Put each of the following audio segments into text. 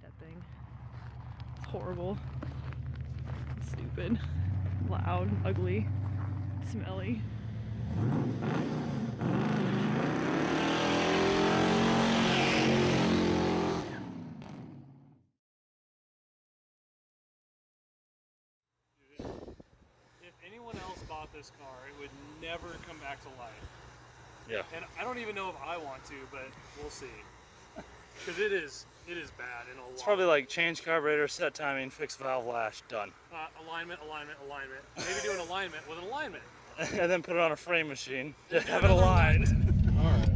that thing. It's horrible. It's stupid. Loud, ugly, smelly. If anyone else bought this car, it would never come back to life. Yeah. And I don't even know if I want to, but we'll see. Because it is bad in a lot. It's probably like change carburetor, set timing, fix valve lash, done. Alignment. Maybe do an alignment with an alignment. And then put it on a frame machine to have it aligned. Alright.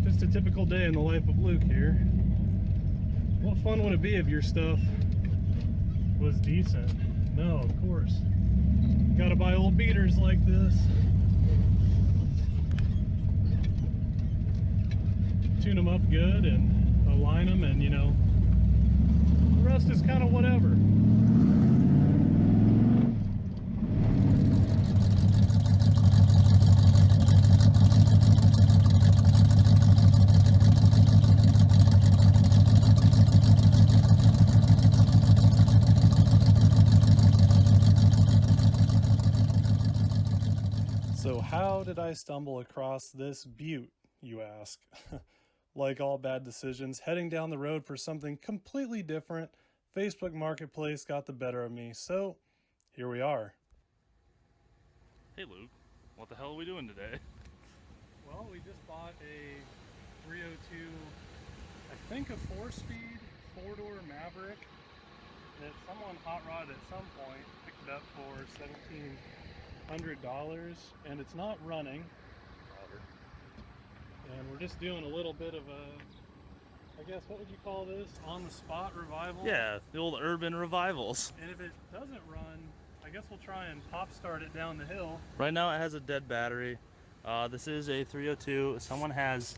Just a typical day in the life of Luke here. What fun would it be if your stuff was decent? No, of course. Gotta buy old beaters like this. Tune them up good and align them, and you know, the rest is kind of whatever. So how did I stumble across this beaut, you ask? Like all bad decisions, heading down the road for something completely different, Facebook Marketplace got the better of me, so here we are. Hey Luke, what the hell are we doing today? Well, we just bought a 302, I think a 4-speed, 4-door Maverick that someone hot rodded at some point, picked it up for $1,700, and it's not running. And we're just doing a little bit of a, I guess, what would you call this? On-the-spot revival? Yeah, the old urban revivals. And if it doesn't run, I guess we'll try and pop start it down the hill. Right now it has a dead battery. This is a 302. Someone has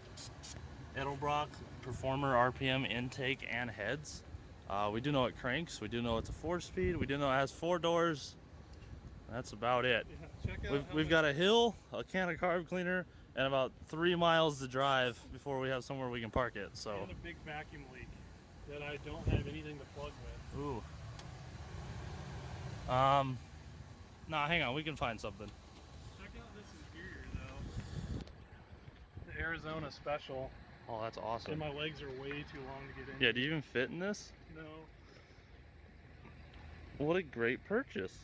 Edelbrock Performer RPM intake and heads. We do know it cranks. We do know it's a 4-speed. We do know it has 4 doors. That's about it. Yeah, check out We've got a hill, a can of carb cleaner, and about 3 miles to drive before we have somewhere we can park it. So. And a big vacuum leak that I don't have anything to plug with. Ooh. Nah, hang on. We can find something. Check out this interior though. The Arizona Special. Oh, that's awesome. And my legs are way too long to get in. Yeah, do you even fit in this? No. What a great purchase.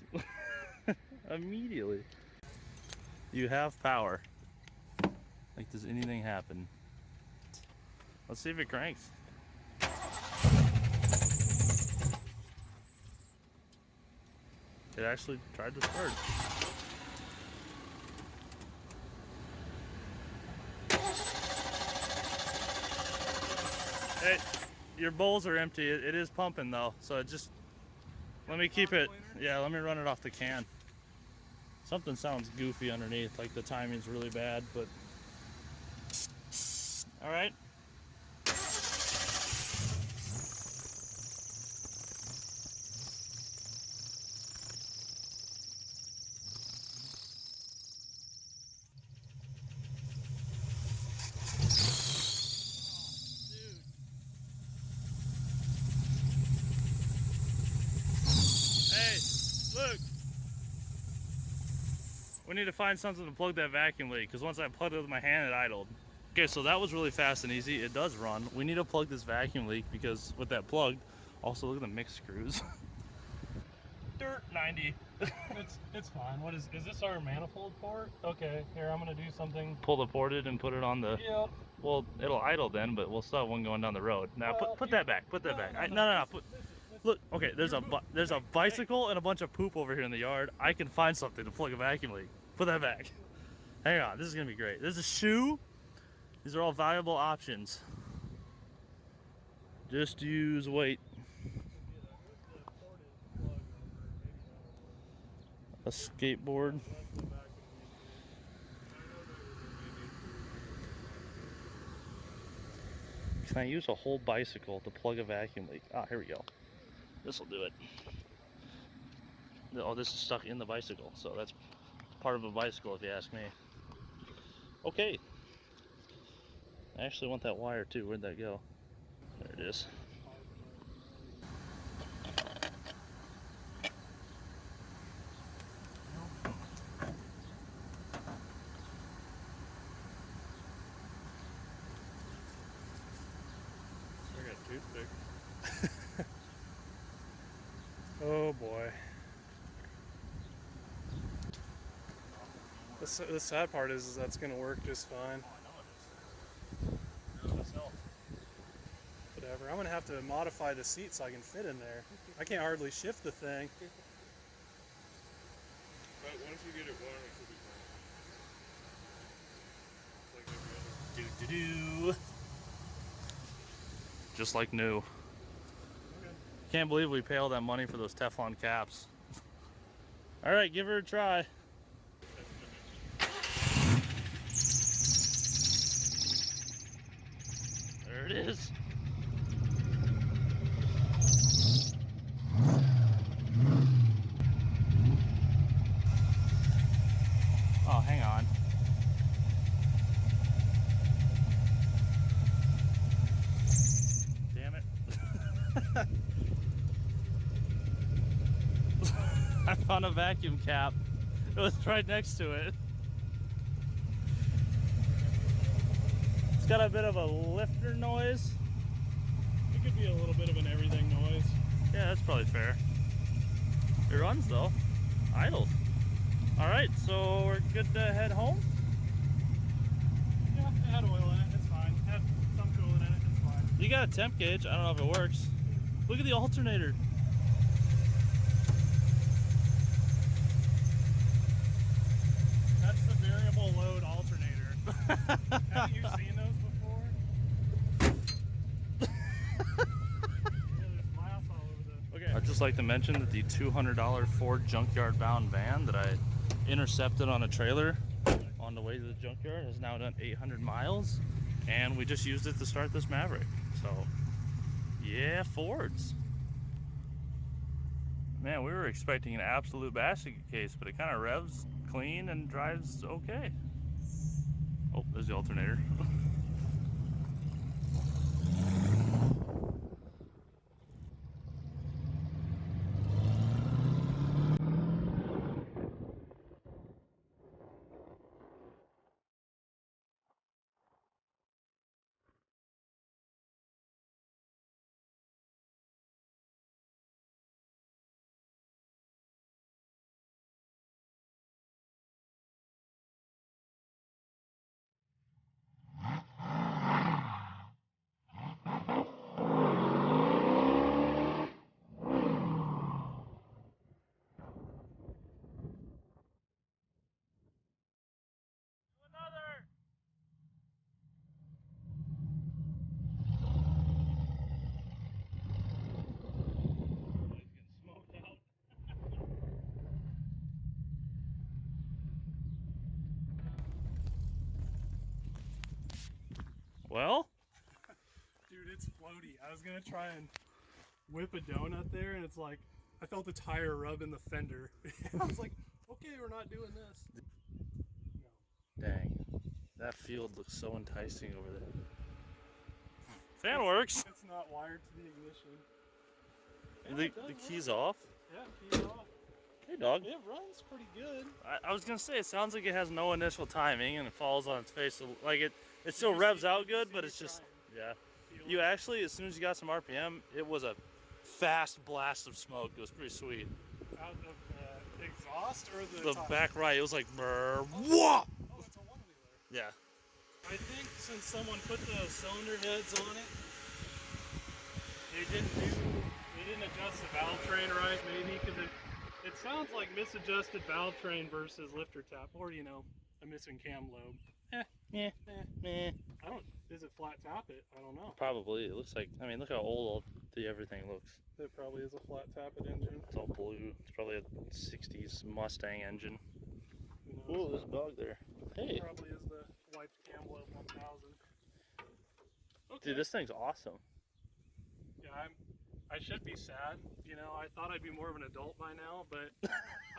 Immediately. You have power. Like, does anything happen? Let's see if it cranks. It actually tried to start. Hey, your bowls are empty. It is pumping though, so just let me keep it. Yeah, let me run it off the can. Something sounds goofy underneath, like the timing's really bad, but all right. Look, we need to find something to plug that vacuum leak, because once I plugged it with my hand, it idled. Okay, so that was really fast and easy. It does run. We need to plug this vacuum leak, because with that plugged, also look at the mix screws. Dirt 90. It's fine. What is this our manifold port? Okay, here I'm gonna do something. Pull the port in and put it on the. Yep. Well, it'll idle then, but we'll still have one going down the road. Now put that back. Put that back. No. Look, okay, there's a bicycle and a bunch of poop over here in the yard. I can find something to plug a vacuum leak. Put that back. Hang on, this is gonna be great. There's a shoe. These are all valuable options. Just use weight. A skateboard. Can I use a whole bicycle to plug a vacuum leak? Ah, here we go. This will do it. Oh, this is stuck in the bicycle, so that's part of a bicycle if you ask me. Okay. I actually want that wire too. Where'd that go? There it is. I got a toothpick. Oh boy. The sad part is that's going to work just fine. Whatever. I'm going to have to modify the seat so I can fit in there. I can't hardly shift the thing. But once you get it warm, it should be fine. It's like every other. Do. Just like new. Okay. Can't believe we pay all that money for those Teflon caps. All right, give her a try. There it is. Oh, hang on. Damn it. I found a vacuum cap. It was right next to it. It's got a bit of a lifter noise. It could be a little bit of an everything noise. Yeah, that's probably fair. It runs though. Idles. Alright, so we're good to head home? Yeah, it had oil in it. It's fine. It had some coolant in it. It's fine. You got a temp gauge. I don't know if it works. Look at the alternator. That's the variable load alternator. Haven't you seen those before? Yeah, there's glass all over the... Okay. I'd just like to mention that the $200 Ford junkyard bound van that I intercepted on a trailer on the way to the junkyard has now done 800 miles, and we just used it to start this Maverick. So yeah, Fords. Man, we were expecting an absolute basket case, but it kind of revs clean and drives okay. Oh, there's the alternator. Well, Dude, it's floaty. I was gonna try and whip a donut there, and it's like, I felt the tire rub in the fender. I was like, okay, we're not doing this. No. dang, that field looks so enticing over there. Fan works. It's not wired to the ignition. Yeah, The it does key's work. off. Yeah, key's off. Hey, dog. It runs pretty good. I was gonna say, it sounds like it has no initial timing and it falls on its face. So, like it still revs out good, but it's just, yeah. You actually, as soon as you got some RPM, it was a fast blast of smoke. It was pretty sweet. Out of the exhaust or the The top? back right, it was like, brr, whoa! Oh, it's a one-wheeler. Yeah. I think since someone put the cylinder heads on it, they didn't adjust the valve train right, maybe, because it sounds like misadjusted valve train versus lifter tap, or a missing cam lobe. Yeah. I don't. Is it flat tap it? I don't know. Probably. It looks like, I mean, look how old the everything looks. It probably is a flat tappet engine. It's all blue. It's probably a 60s Mustang engine. Who knows? Ooh, there's a dog there. Hey. Probably is the wiped cam lobe 1000. Okay. Dude, this thing's awesome. Yeah, I should be sad. I thought I'd be more of an adult by now, but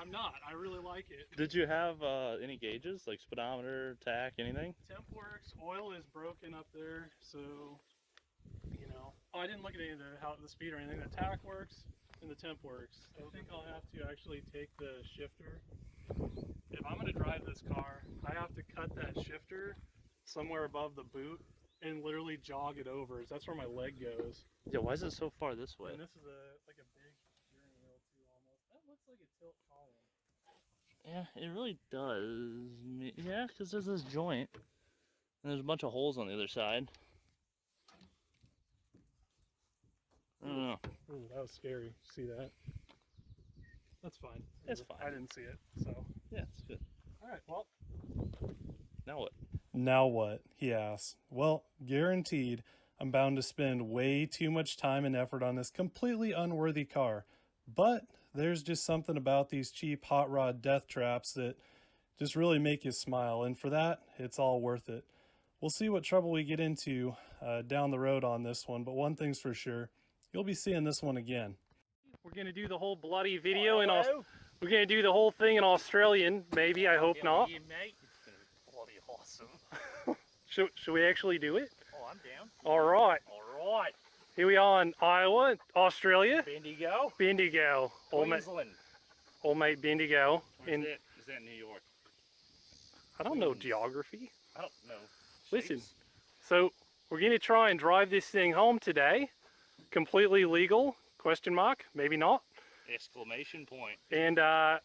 I'm not. I really like it. Did you have any gauges, like speedometer, tack, anything? Temp works. Oil is broken up there, so you know. Oh, I didn't look at any of the speed or anything. The tack works and the temp works. I think I'll have to actually take the shifter. If I'm gonna drive this car, I have to cut that shifter somewhere above the boot and literally jog it over. That's where my leg goes. Yeah, why is it so far this way? And this is like a big steering wheel too, almost. That looks like a tilt column. Yeah, it really does. Yeah, because there's this joint, and there's a bunch of holes on the other side. I don't know. Ooh, that was scary. See that? That's fine. It's fine. I didn't see it, so. Yeah, it's good. All right, well. Now what? Now what? He asks. Well, guaranteed, I'm bound to spend way too much time and effort on this completely unworthy car. But there's just something about these cheap hot rod death traps that just really make you smile. And for that, it's all worth it. We'll see what trouble we get into down the road on this one. But one thing's for sure, you'll be seeing this one again. We're going to do the whole bloody video we're going to do the whole thing in Australian, maybe, I hope not. Yeah, mate. It's going to be bloody awesome. Should we actually do it? Oh, I'm down. All right. All right. Here we are in Iowa, Australia. Bendigo. Bendigo. Queensland. Old mate Bendigo. Is that New York? I don't know geography. I don't know. Listen, Shapes? so we're going to try and drive this thing home today. Completely legal, question mark, maybe not. Exclamation point. And I'm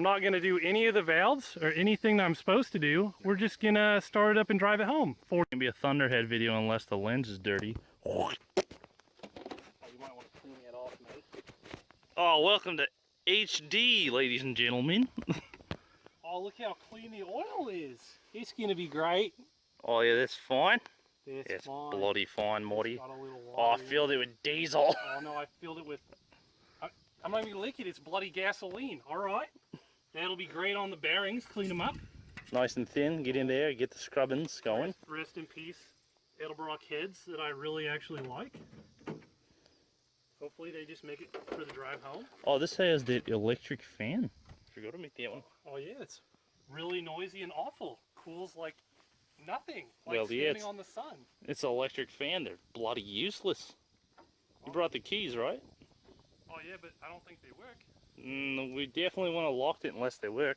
not going to do any of the valves or anything that I'm supposed to do. We're just going to start it up and drive it home. It's going to be a Thunderhead video unless the lens is dirty. You might want to clean it off, mate. Oh, welcome to HD, ladies and gentlemen. Oh, look how clean the oil is. It's going to be great. Oh yeah, that's fine. It's fine. bloody fine, Morty. Got a little Oh, I water in filled it with diesel. Oh no, I filled it with. I'm not even gonna lick it. It's bloody gasoline. All right, that'll be great on the bearings. Clean them up. Nice and thin. Get in there, get the scrubbings going. Rest in peace, Edelbrock heads that I really actually like. Hopefully they just make it for the drive home. Oh, this has the electric fan. Forgot to make that one. Oh yeah, it's really noisy and awful. Cools like nothing. Like Well, yeah, standing on the sun. It's an electric fan. They're bloody useless. You brought the keys, right? Oh yeah, but I don't think they work. We definitely want to lock it unless they work.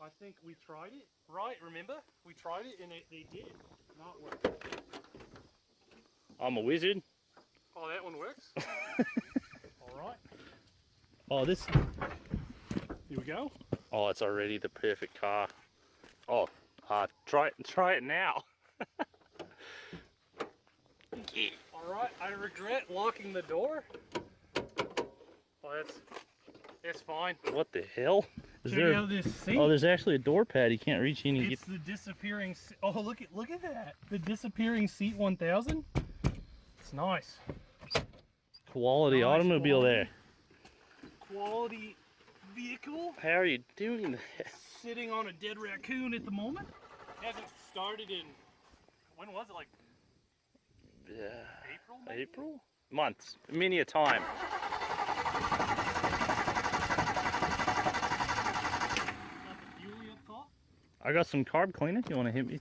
I think we tried it. Right, remember? We tried it and they did not work. I'm a wizard. Oh, that one works? Alright. Oh, this. Here we go. Oh, it's already the perfect car. Oh, try it now. Yeah. Alright, I regret locking the door. Oh, that's fine. What the hell? Is Check there? out this seat. Oh, there's actually a door pad. You can't reach in and get. It's the disappearing. Oh, look at that. The disappearing seat 1000. It's nice. Quality Nice automobile quality. there. Quality vehicle. How are you doing that? Sitting on a dead raccoon at the moment. Hasn't started in. When was it? Like April? Maybe? April? Months. Many a time. Got the fuel up top. I got some carb cleaner. You want to hit me?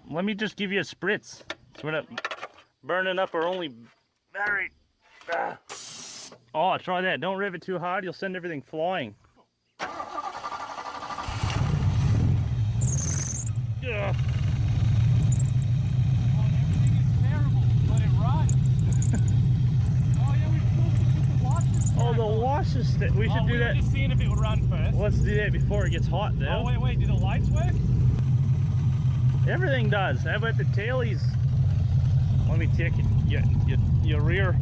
Let me just give you a spritz. So we're not burning up our only battery. Oh, try that. Don't rev it too hard. You'll send everything flying. Yeah. Everything is terrible, but it runs. Oh yeah, we're supposed to put the washers. Oh, the washers. We should do we that. were just seeing if it would run first. Let's do that before it gets hot, though. Oh wait, do the lights work? Everything does. How about the tailies? Let me check it. Your rear.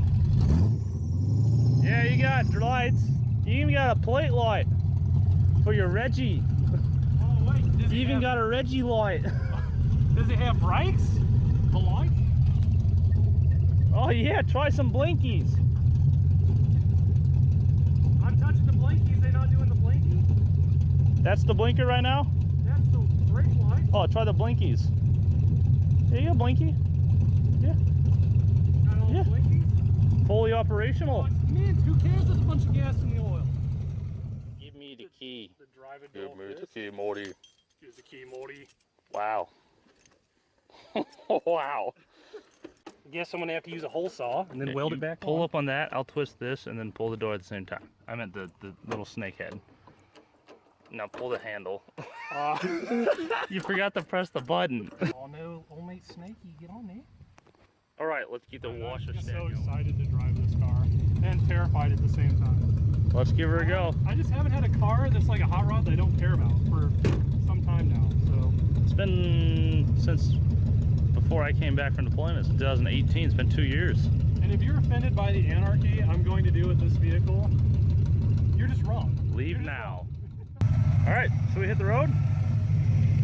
Yeah, you got lights. You even got a plate light for your Reggie. Oh wait, does You it even have, got a Reggie light. Does it have brakes? The light? Oh yeah, try some blinkies. I'm touching the blinkies. They're not doing the blinky. That's the blinker right now. That's the brake light. Oh, try the blinkies. There you go, blinky. Yeah, Got all Yeah. the blinkies. fully operational. Oh, it's Man, who cares? There's a bunch of gas in the oil. Give me the key. The drive it Give me the key, Morty. Here's the key, Morty. Wow. Wow. I guess I'm gonna have to use a hole saw and then weld it back Pull on. up on that, I'll twist this, and then pull the door at the same time. I meant the little snake head. Now pull the handle. You forgot to press the button. Oh no, old mate Snakey, get on there. All right, let's get the washer I'm stand so going. excited to drive this car and terrified at the same time. Let's give her a go. I just haven't had a car that's like a hot rod that I don't care about for some time now. So It's been since before I came back from deployment, since 2018. It's been 2 years. and if you're offended by the anarchy I'm going to do with this vehicle, you're just wrong. Leave You're just now. All right, should we hit the road?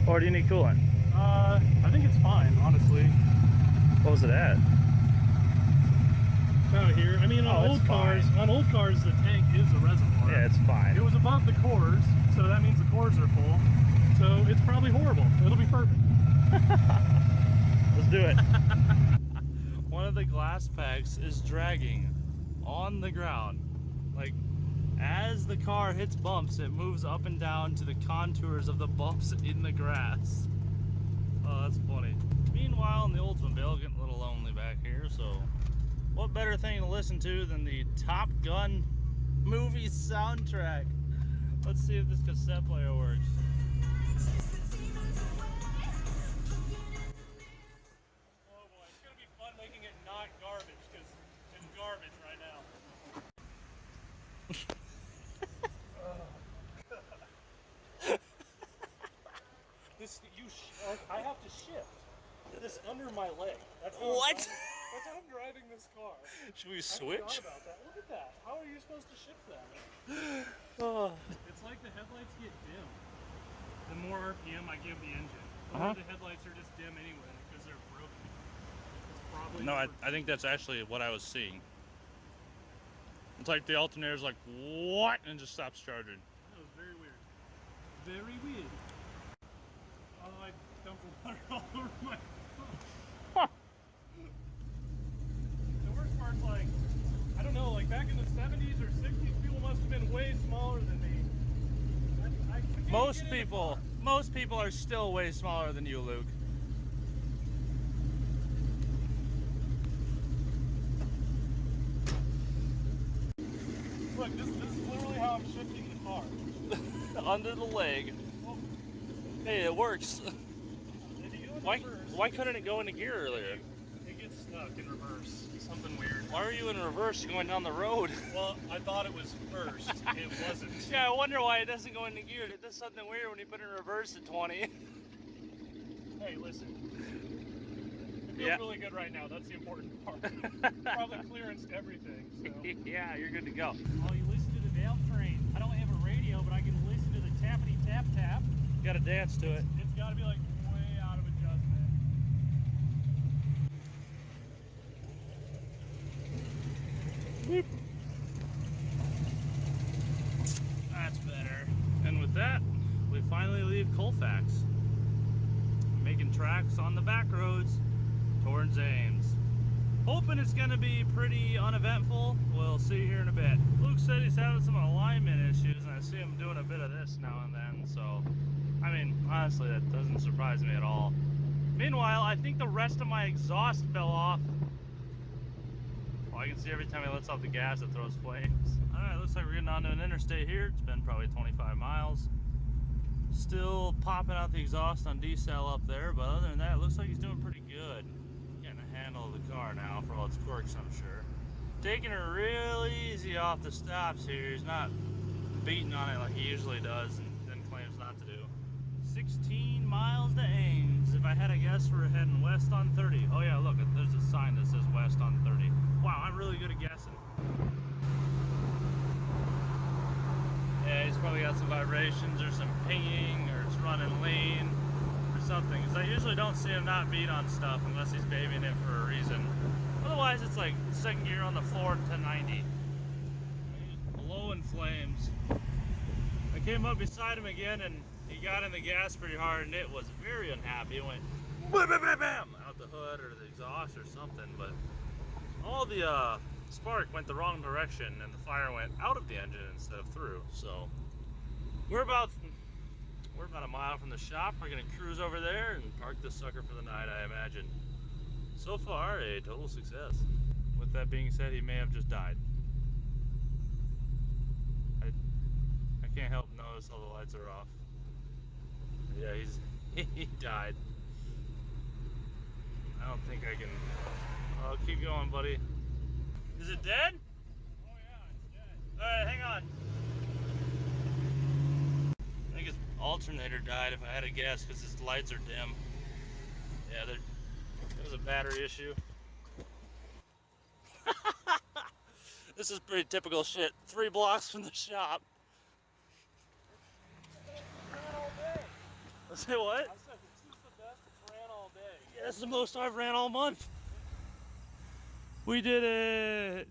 Or do you need coolant? wrong. I think it's fine, honestly. What was it at? Out here. I mean, Oh, on it's old cars, the tank is a reservoir. Yeah, it's It fine. was above the cores, so that means the cores are full. So it's probably horrible. It'll be perfect. Let's do it. One of the glass packs is dragging on the ground. Like, as the car hits bumps, it moves up and down to the contours of the bumps in the grass. Oh, that's funny. Meanwhile, in the Oldsmobile, getting a little lonely back here, so what better thing to listen to than the Top Gun movie soundtrack? Let's see if this cassette player works. Oh boy, it's gonna be fun making it not garbage, because it's garbage right now. I have to shift this under my leg. That's how What? That's how I'm driving this car. Should we I switch? forgot about that. Look at that. How are you supposed to shift that? Oh. It's like the headlights get dim. The more RPM I give the engine, Uh-huh. the headlights are just dim anyway because they're broken. It's probably No, I think that's actually what I was seeing. It's like the alternator's like, what? And just stops charging. That was very weird. Very weird. Oh, I dumped water all over my phone. Huh. The worst part's like, I don't know, like back in the 70s or 60s, people must have been way smaller than me. I can't Most get in the people are still way smaller than you, Luke. Look, this is literally how I'm shifting the car. Under the leg. Hey, it works. If you go in Why reverse, couldn't it go into gear earlier? it gets stuck in reverse. Something weird. Why are you in reverse going down the road? Well, I thought it was first. It wasn't. Yeah, I wonder why it doesn't go into gear. It does something weird when you put it in reverse at 20. Hey, listen. It feels Yeah. really good right now. That's the important part. Probably clearanced everything. So. Yeah, you're good to go. Oh, you listen to the valve train. I don't have a radio, but I can listen to the tappity tap tap. You gotta dance to it. It's got to be like way out of adjustment. That's better. And with that, we finally leave Colfax. Making tracks on the back roads towards Ames. Hoping it's gonna be pretty uneventful. We'll see here in a bit. Luke said he's having some alignment issues, and I see him doing a bit of this now and then, so I mean, honestly, that doesn't surprise me at all. Meanwhile, I think the rest of my exhaust fell off. Well, I can see every time he lets off the gas, it throws flames. Alright, looks like we're getting onto an interstate here. It's been probably 25 miles. Still popping out the exhaust on decel up there, but other than that, it looks like he's doing pretty good. Getting a handle of the car now for all its quirks, I'm sure. Taking it real easy off the stops here. He's not beating on it like he usually does and then claims not to do. 16 miles to Ames. If I had a guess, we're heading west on 30. Oh yeah, look, there's a sign that says west on 30. Wow, I'm really good at guessing. Yeah, he's probably got some vibrations or some pinging, or it's running lean or something. Because I usually don't see him not beat on stuff unless he's babying it for a reason. Otherwise, it's like second gear on the floor to 90. Blowing flames. I came up beside him again and he got in the gas pretty hard and it was very unhappy. It went bam, bam, bam, out the hood or the exhaust or something. But all the spark went the wrong direction and the fire went out of the engine instead of through. So we're about a mile from the shop. We're gonna cruise over there and park this sucker for the night, I imagine. So far, a total success. With that being said, he may have just died. I can't help notice all the lights are off. Yeah, he died. I don't think I can. Oh, keep going, buddy. Is it dead? Oh yeah, it's dead. Alright, hang on. I think his alternator died if I had to guess because his lights are dim. Yeah, there was a battery issue. This is pretty typical shit. 3 blocks from the shop. Ran all day. Say what? I said this is the best it's ran all day. Yeah, this is the most I've ran all month. We did it!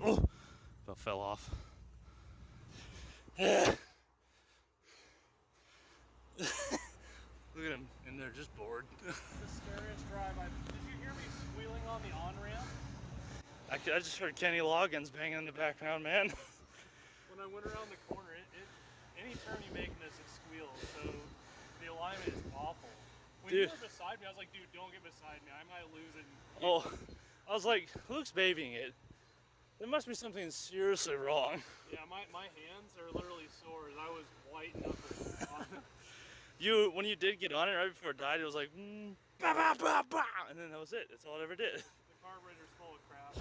Oh, that fell off. Look at him in there, just bored. The scariest drive did you hear me squealing on the on-ramp? I just heard Kenny Loggins banging in the background, man. When I went around the corner, any turn you make in this, it squeals, so the alignment is awful. When you Dude. were beside me, I was like, dude, don't get beside me. I might lose it. Oh, I was like, Luke's babying it. There must be something seriously wrong. Yeah, my hands are literally sore as I was white knuckled. When you did get on it right before it died, it was like, bah, bah, bah, bah, and then that was it. That's all it ever did. The carburetor's full of crap.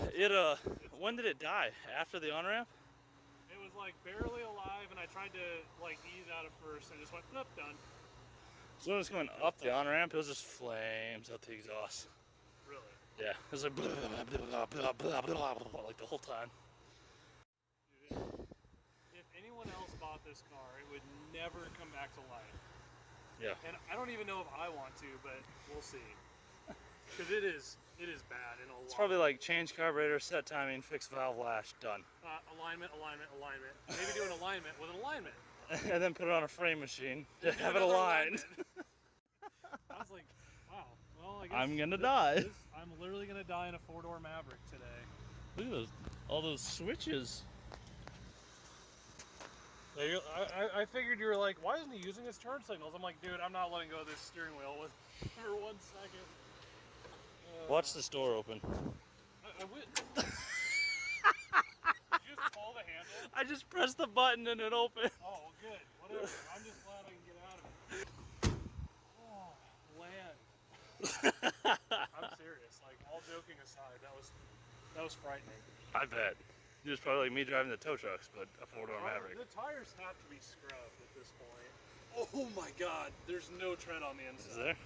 When did it die? After the on-ramp? It was like barely alive, and I tried to like ease out at first, and just went, nope, done. So when it was going up the on-ramp, it was just flames out the exhaust. Really? Yeah, it was like blah, blah, blah, blah, blah, blah, blah, like the whole time. Dude, if anyone else bought this car, it would never come back to life. Yeah. And I don't even know if I want to, but we'll see. Because it is bad in a lot. It's probably like change carburetor, set timing, fix valve lash, done. Alignment. Maybe do an alignment with an alignment. And then put it on a frame machine to have it aligned. I was like, wow. Well, I guess I'm gonna die. I'm literally gonna die in a 4-door Maverick today. Look at all those switches. I figured you were like, why isn't he using his turn signals? I'm like, dude, I'm not letting go of this steering wheel for 1 second. Watch this door open. I went. Did you just pull the handle? I just pressed the button and it opened. Oh, well, good. Whatever. I'm just glad I can get out of it. Oh, land. I'm serious. Like, all joking aside, that was frightening. I bet. It was probably like me driving the tow trucks, but a 4-door Maverick. The tires have to be scrubbed at this point. Oh my God! There's no tread on the inside. Is there?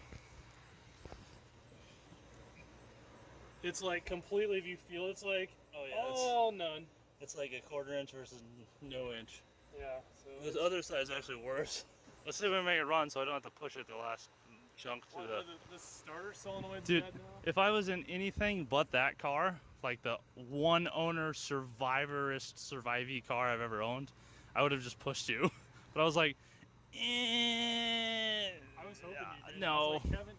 It's like completely. If you feel, it's like none. It's like a 1/4 inch versus no inch. Yeah. So The other side's actually worse. Let's see if we make it run so I don't have to push it the last chunk to the starter solenoid's Dude, dead now? if I was in anything but that car, like the one owner survivey car I've ever owned, I would have just pushed you. But I was like, I was hoping you did. No. I was like, Kevin,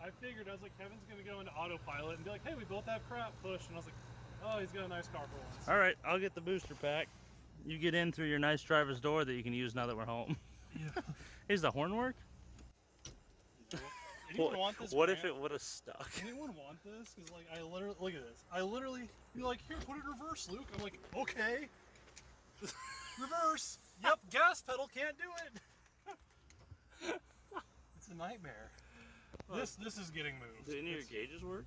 I figured, I was like, Kevin's gonna go into autopilot and be like, hey, we both have crap, push. And I was like, oh, he's got a nice car for once. All right, I'll get the booster pack. You get in through your nice driver's door that you can use now that we're home. Yeah. Is the horn work? Anyone want this? What if it would have stuck? Anyone want this? Because like, I literally, look at this. I literally, you're like, here, put it in reverse, Luke. I'm like, okay. Reverse. Yep, gas pedal can't do it. It's a nightmare. This is getting moved. Do any of your gauges work?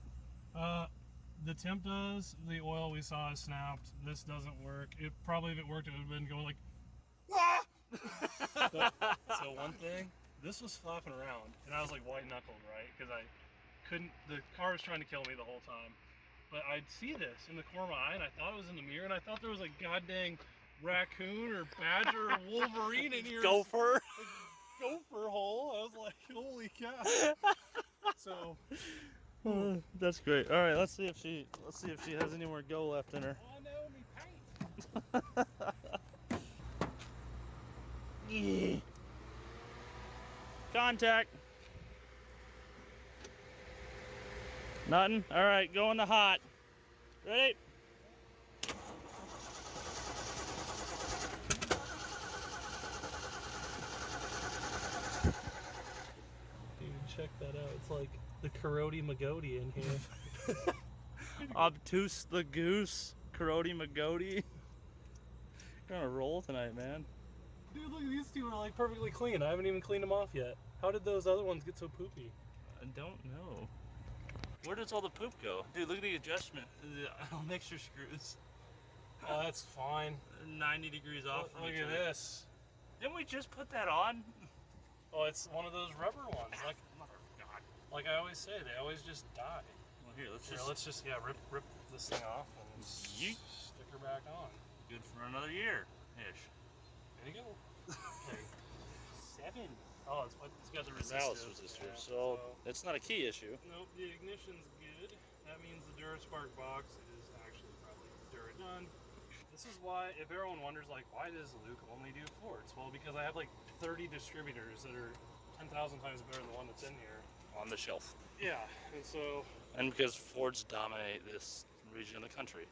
The temp does. The oil we saw is snapped. This doesn't work. It probably, if it worked, it would have been going like, ah! So one thing, this was flapping around, and I was like white knuckled, right? Because I couldn't. The car was trying to kill me the whole time. But I'd see this in the corner of my eye, and I thought it was in the mirror, and I thought there was a goddamn raccoon or badger or wolverine in here. Gopher. Gopher hole. I was like, holy cow. So. That's great. All right, let's see if she has any more go left in her. Oh no, me paint. Yeah. Contact. Nothing? Alright, go in the hot. Ready? Dude, check that out. It's like the Karoti Magoti in here. Obtuse the goose. Karoti Magoti. You're on a roll tonight, man. Dude, look, these two are like perfectly clean. I haven't even cleaned them off yet. How did those other ones get so poopy? I don't know. Where does all the poop go? Dude, look at the adjustment. The mixture screws. Oh, that's fine. They're 90 degrees off from Look each at other. this. Didn't we just put that on? Oh, it's one of those rubber ones. Like, God. like I always say, they always just die. Well, here, let's Here, just let's just rip this thing off and Yeet. stick her back on. good for another year-ish. There you go. Okay. 7. Oh, it's got the Ballast resistance. resistor, Yeah, so it's not a key issue. nope, the ignition's good. That means the DuraSpark box is actually probably Dura-done. This is why, if everyone wonders, like, why does Luke only do Fords? Well, because I have like 30 distributors that are 10,000 times better than the one that's in here. On the shelf. Yeah, and so And because Fords dominate this region of the country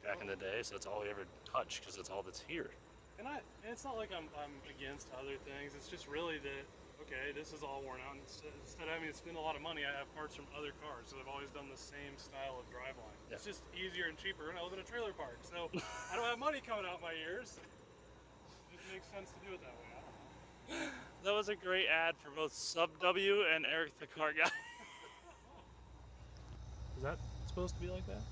back in the day, so that's all we ever touch because it's all that's here. And it's not like I'm against other things. It's just really that, okay, this is all worn out. Instead of having to spend a lot of money, I have parts from other cars. So I've always done the same style of driveline. Yeah. It's just easier and cheaper, and I live in a trailer park. So I don't have money coming out my ears. It just makes sense to do it that way. I don't know. That was a great ad for both Sub W and Eric the Car Guy. Is that supposed to be like that?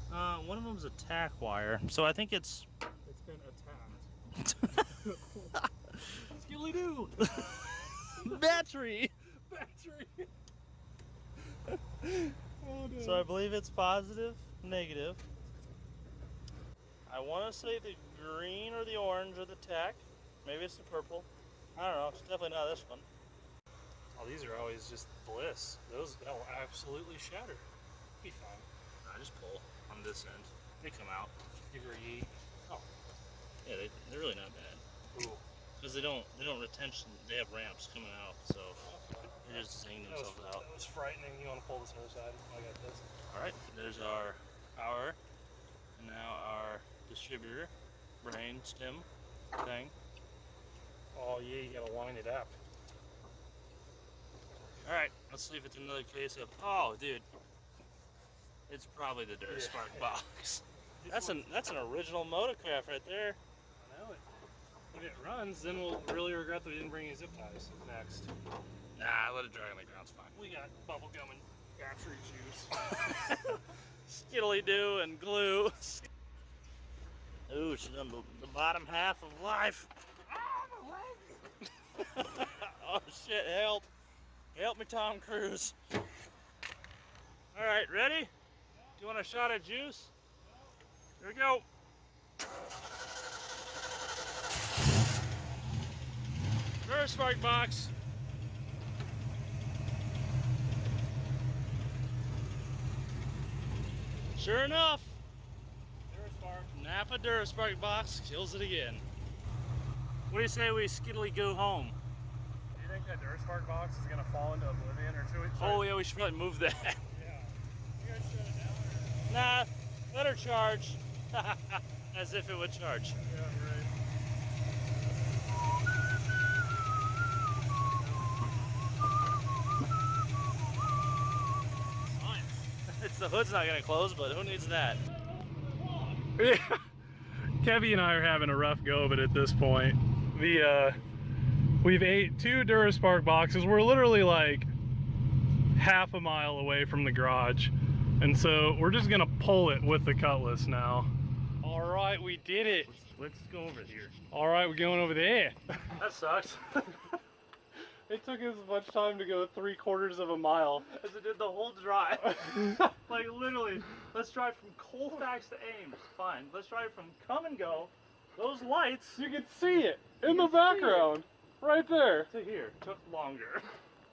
One of them's a tack wire, so I think it's It's been attacked. Skilly-doo! battery. Battery! Oh, no. So I believe it's positive, negative. I want to say the green or the orange or the tack. Maybe it's the purple. I don't know. It's definitely not this one. Oh, these are always just bliss. That will absolutely shatter. Be fine. I just pull on this end. They come out. Give her a yeet. Oh. Yeah, they're really not bad. Ooh. Because they don't retention. They have ramps coming out, so they're just zinging themselves out. That was frightening. You want to pull this other side? I got this. All right, there's our power, and now our distributor, brain stem thing. Oh yeah, you gotta line it up. All right, let's see if it's another case of, oh, dude, it's probably the DuraSpark box. That's an original Motocraft right there. I know it. If it runs, then we'll really regret that we didn't bring any zip ties next. Nah, let it dry on the ground, it's fine. We got bubble gum and battery juice. Skiddly do and glue. Ooh, she's on the bottom half of life. Oh shit, help. Help me, Tom Cruise. All right, ready? Do you want a shot of juice? Here we go. DuraSpark box. Sure enough, DuraSpark. Napa DuraSpark box kills it again. What do you say we skiddly go home? Do you think that DuraSpark box is gonna fall into oblivion, or should we? Oh yeah, we should probably move that. Yeah. You guys shut it down, or? Nah, let her charge. As if it would charge. Yeah, right. It's the hood's not gonna close, but who needs that? Yeah. Kevy and I are having a rough go of it at this point. We've ate 2 DuraSpark boxes. We're literally like half a mile away from the garage. And so we're just gonna pull it with the cutlass now. All right, we did it. Let's go over here. All right, we're going over there. That sucks. It took us as much time to go 3/4 of a mile. As it did the whole drive. Like literally, let's drive from Colfax to Ames. Fine. Let's drive from Come and Go. Those lights You can see it in the background, right there. to here took longer.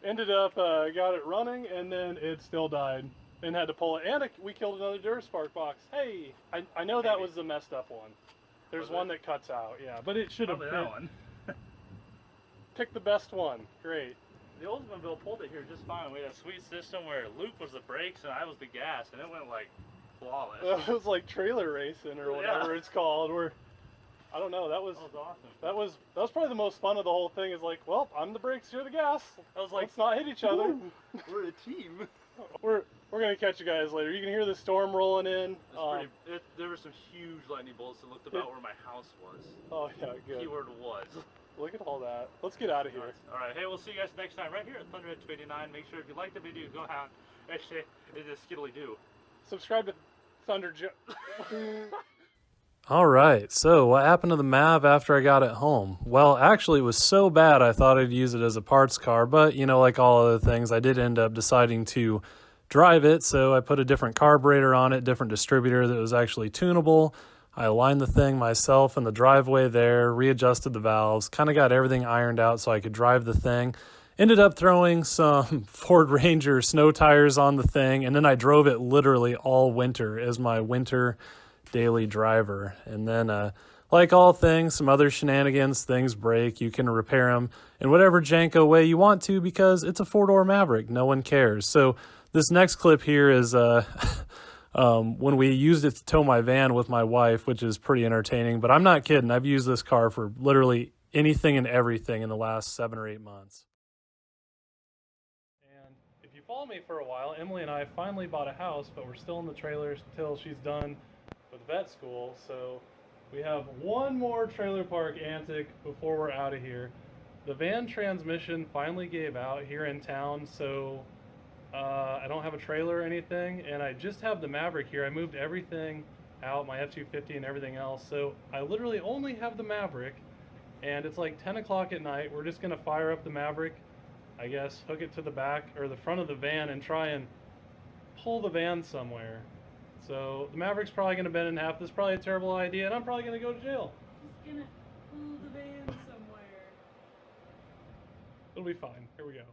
Ended up, got it running, and then it still died. And had to pull it. And we killed another DuraSpark box. Hey, I know that was the messed up one. There's Was one it? that cuts out, yeah. But it should have Probably been. that one. Pick the best one. Great. The Oldsmobile pulled it here just fine. We had a sweet system where Luke was the brakes and I was the gas, and it went like flawless. It was like trailer racing or whatever it's called. Where I don't know. That was awesome. That was probably the most fun of the whole thing. Is like, well, I'm the brakes, you're the gas. I was like, let's not hit each other. we're a team. We're gonna catch you guys later. You can hear the storm rolling in. There were some huge lightning bolts that looked about where my house was. Oh yeah, good. Keyword was. Look at all that. Let's get out of here. All right. Hey, we'll see you guys next time right here at Thunder Edge 89. Make sure if you like the video, go out. Actually, it is skiddly do. Subscribe to Thunder Joe. All right, so what happened to the Mav after I got it home? Well, actually, it was so bad I thought I'd use it as a parts car, but, you know, like all other things, I did end up deciding to drive it, so I put a different carburetor on it, different distributor that was actually tunable. I aligned the thing myself in the driveway there, readjusted the valves, kind of got everything ironed out so I could drive the thing. Ended up throwing some Ford Ranger snow tires on the thing, and then I drove it literally all winter as my winter daily driver. And then, like all things, some other shenanigans, things break, you can repair them in whatever janko way you want to because it's a four-door Maverick. No one cares. So this next clip here is when we used it to tow my van with my wife, which is pretty entertaining. But I'm not kidding. I've used this car for literally anything and everything in the last 7 or 8 months. And if you follow me for a while, Emily and I finally bought a house, but we're still in the trailers until she's done with vet school. So we have one more trailer park antic before we're out of here. The van transmission finally gave out here in town, so I don't have a trailer or anything, and I just have the Maverick here. I moved everything out, my F-250 and everything else, so I literally only have the Maverick, and it's like 10 o'clock at night. We're just gonna fire up the Maverick, I guess, hook it to the back or the front of the van and try and pull the van somewhere. So the Maverick's probably gonna bend in half. This is probably a terrible idea, and I'm probably gonna go to jail. Just gonna pull the van somewhere. It'll be fine. Here we go.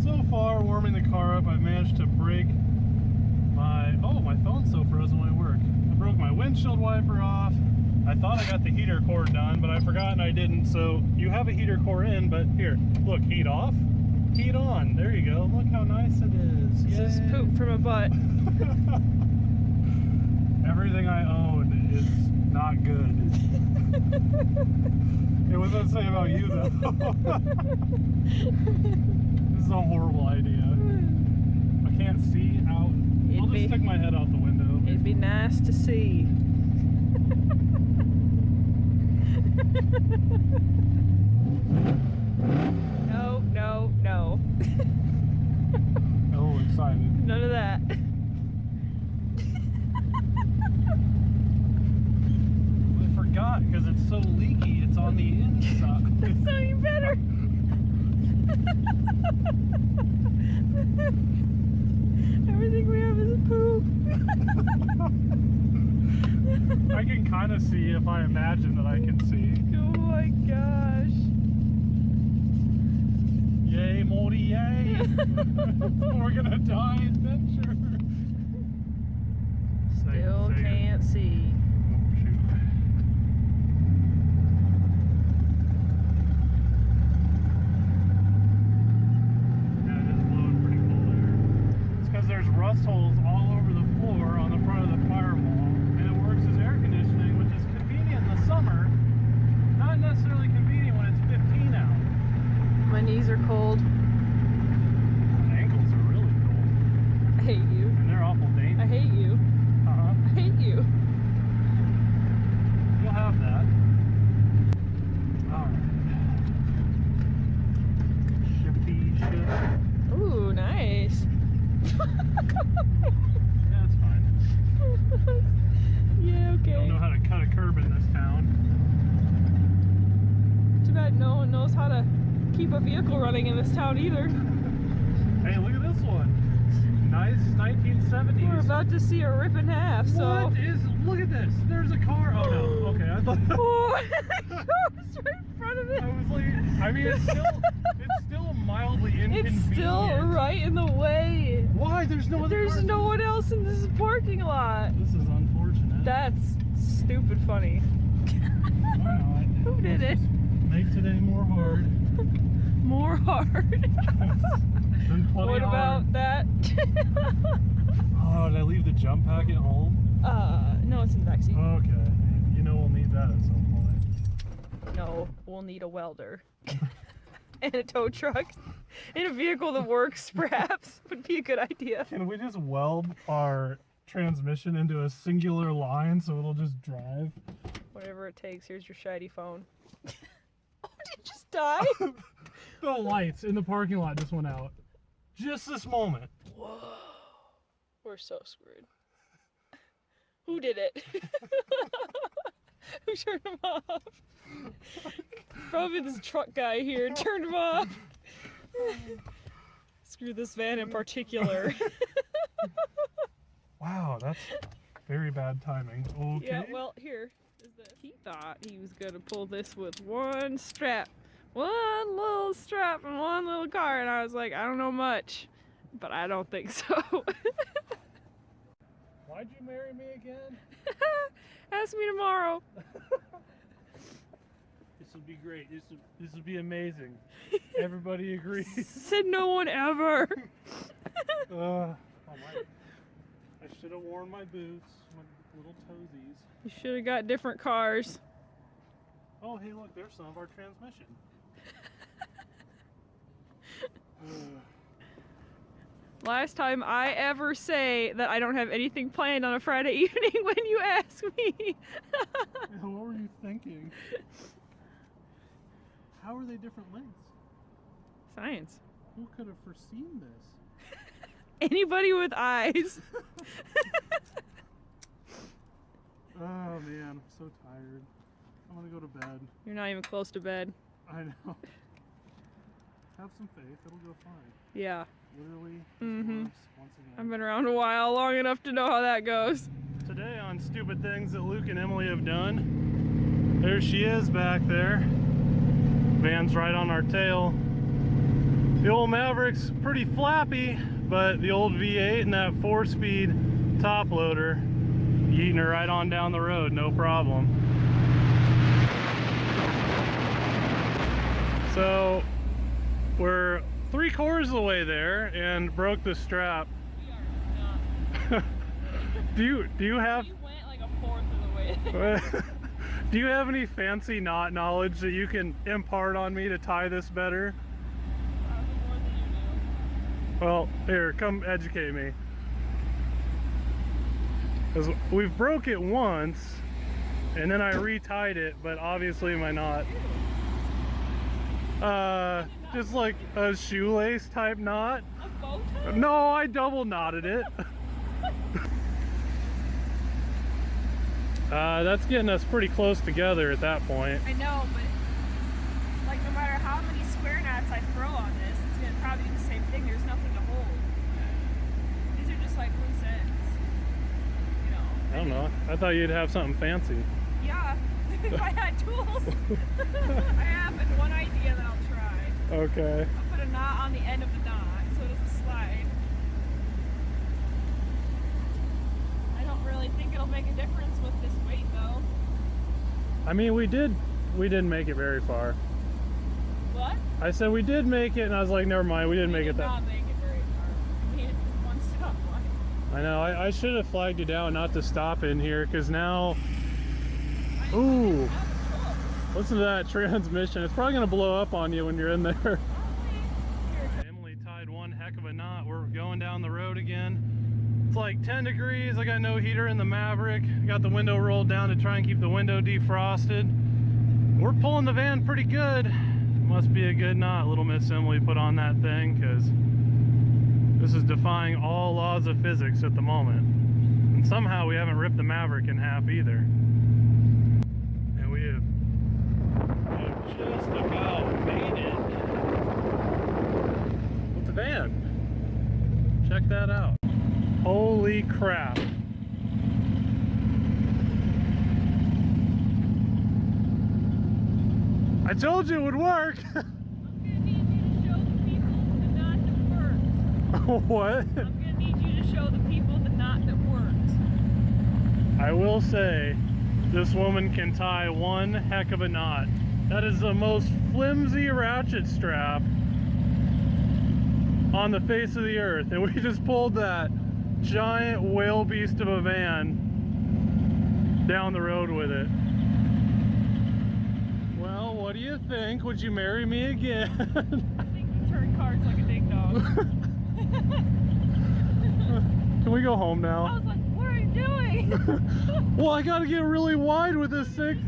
So far, warming the car up, I've managed to break my phone's so frozen when I work. I broke my windshield wiper off. I thought I got the heater core done, but I forgot and I didn't. So you have a heater core in, but here, look, heat off, heat on. There you go. Look how nice it is. This is poop from a butt. Everything I own is not good. It was what I say about you, though. This is a horrible idea. I can't see out. I'll just stick my head out the window. It'd be nice to see. No, no, no. Oh, excited. None of that. I forgot because it's so leaky. It's on the inside. That's not even better. Everything we have is poop. I can kind of see if I imagine that I can see. Oh my gosh. Yay, Morty, yay! We're gonna die adventure. Still can't see. Oh, shoot. Yeah, it is blowing pretty cool there. It's because there's rust holes all over the floor on the front of the firewall, and it works as air conditioning, which is convenient in the summer, not necessarily convenient when it's 15 out. My knees are cold. Ankles are really cold, I hate you. and they're awful I dangerous. hate you. Uh-huh. I hate you. You'll have that. Alright. Shifty shift. Ooh, nice. That's fine. Yeah, okay. Don't know how to cut a curb in this town. Too bad no one knows how to keep a vehicle running in this town either. Hey, look at this one. Nice 1970s. We're about to see a rip in half, so. What is, look at this. There's a car. Oh no, okay. I thought, Oh, it's right in front of it. I was like, I mean, it's still mildly inconvenient. It's still right in the way. Why? There's no other There's cars. no one else in this parking lot. That's stupid funny. Why not? Who did it? Make today more hard. More hard. Been plenty What about hard. that? Oh, did I leave the jump pack at home? No, it's in the backseat. Okay. You know we'll need that at some point. No, we'll need a welder. And a tow truck. And a vehicle that works, perhaps, would be a good idea. Can we just weld our transmission into a singular line so it'll just drive? Whatever it takes. Here's your shiny phone. Oh, did it just die? The lights in the parking lot just went out. Just this moment. Whoa. We're so screwed. Who did it? Who turned them off? Probably this truck guy here turned them off. Screw this van in particular. Wow, that's very bad timing. Okay. Yeah, well, here is the. He thought he was gonna pull this with one strap. One little strap and one little car, and I was like, I don't know much, but I don't think so. Why'd you marry me again? Ask me tomorrow. This would be great. This would be amazing. Everybody agrees. Said no one ever. I should have worn my boots, my little toesies. You should have got different cars. Oh, hey, look, there's some of our transmission. Last time I ever say that I don't have anything planned on a Friday evening when you ask me. What were you thinking? How are they different lengths? Science. Who could have foreseen this? Anybody with eyes. Oh man, I'm so tired. I'm gonna go to bed. You're not even close to bed. I know. Have some faith, it'll go fine. Yeah. Literally, Mhm. works once again. I've been around a while, long enough to know how that goes. Today on Stupid Things That Luke and Emily Have Done, there she is back there. Van's right on our tail. The old Maverick's pretty flappy, but the old V8 and that 4-speed top loader yeeting her right on down the road, no problem. So we're 3/4 of the way there and broke the strap. We are not. Do you have You went like a fourth of the way there. do you have any fancy knot knowledge that you can impart on me to tie this better? Probably more than you do. Well, here, come educate me. 'Cause we've broke it once, and then I retied it, but obviously my knot. Just like a shoelace type knot. A bow tie? No, I double knotted it. That's getting us pretty close together at that point. I know, but like no matter how many square knots I throw on this, it's gonna probably do the same thing. There's nothing to hold. These are just like loose ends. You know. I don't know. I thought you'd have something fancy. Yeah. If I had tools. I have one idea that I'll try. Okay. I'll put a knot on the end of the knot so it doesn't slide. I don't really think it'll make a difference with this weight though. I mean, we didn't make it very far. What? I said we did make it, and I was like, never mind, we didn't make it that. Not make it very far. I made it from one stop line. I know. I should have flagged you down not to stop in here, because now. Ooh, listen to that transmission. It's probably gonna blow up on you when you're in there. Emily tied one heck of a knot. We're going down the road again. It's like 10 degrees. I got no heater in the Maverick. Got the window rolled down to try and keep the window defrosted. We're pulling the van pretty good. Must be a good knot little Miss Emily put on that thing, because this is defying all laws of physics at the moment. And somehow we haven't ripped the Maverick in half either. And we have just about made it with the van. Check that out. Holy crap. I told you it would work. I'm gonna need you to show the people the knot that works. What? I'm gonna need you to show the people the knot that works. I I will say, this woman can tie one heck of a knot. That is the most flimsy ratchet strap on the face of the earth, and we just pulled that giant whale beast of a van down the road with it. Well, what do you think? Would you marry me again? I think you turn cards like a ding dong. Can we go home I now? was like, what are you doing? Well, I gotta get really wide with this thing.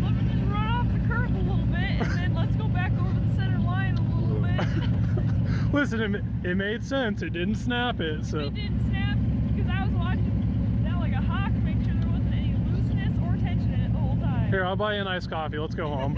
Let me just run off the curb a little bit, and then let's go back over the center line a little bit. Listen, it made sense. It didn't snap it, so. It didn't snap because I was watching that like a hawk, make sure there wasn't any looseness or tension in it the whole time. Here, I'll buy you an iced coffee. Let's go home.